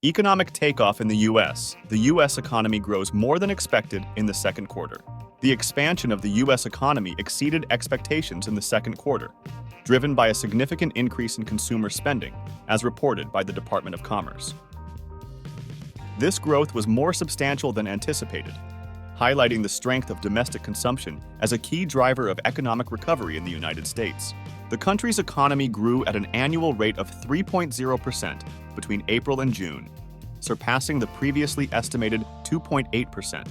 Economic takeoff in the U.S. The U.S. economy grows more than expected in the second quarter. The expansion of the U.S. economy exceeded expectations in the second quarter, driven by a significant increase in consumer spending, as reported by the Department of Commerce. This growth was more substantial than anticipated, highlighting the strength of domestic consumption as a key driver of economic recovery in the United States. The country's economy grew at an annual rate of 3.0% between April and June, surpassing the previously estimated 2.8%.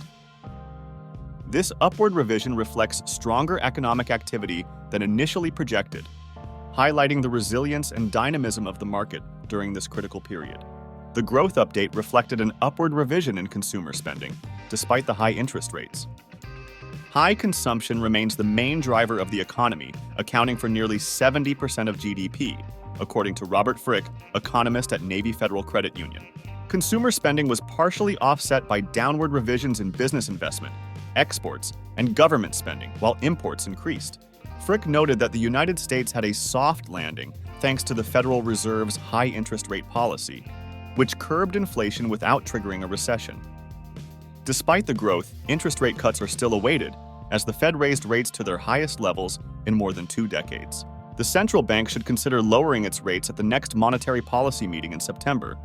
This upward revision reflects stronger economic activity than initially projected, highlighting the resilience and dynamism of the market during this critical period. The growth update reflected an upward revision in consumer spending, despite the high interest rates. High consumption remains the main driver of the economy, accounting for nearly 70% of GDP, according to Robert Frick, economist at Navy Federal Credit Union. Consumer spending was partially offset by downward revisions in business investment, exports, and government spending, while imports increased. Frick noted that the United States had a soft landing thanks to the Federal Reserve's high interest rate policy, which curbed inflation without triggering a recession. Despite the growth, interest rate cuts are still awaited, as the Fed raised rates to their highest levels in more than 2 decades. The central bank should consider lowering its rates at the next monetary policy meeting in September,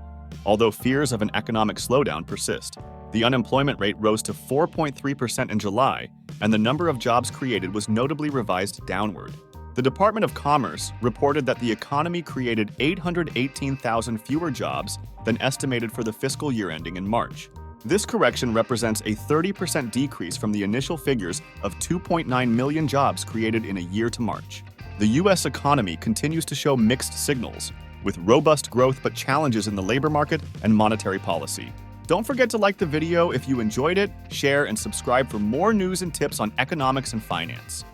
although fears of an economic slowdown persist. The unemployment rate rose to 4.3% in July, and the number of jobs created was notably revised downward. The Department of Commerce reported that the economy created 818,000 fewer jobs than estimated for the fiscal year ending in March. This correction represents a 30% decrease from the initial figures of 2.9 million jobs created in a year to March. The U.S. economy continues to show mixed signals, with robust growth but challenges in the labor market and monetary policy. Don't forget to like the video if you enjoyed it, share, and subscribe for more news and tips on economics and finance.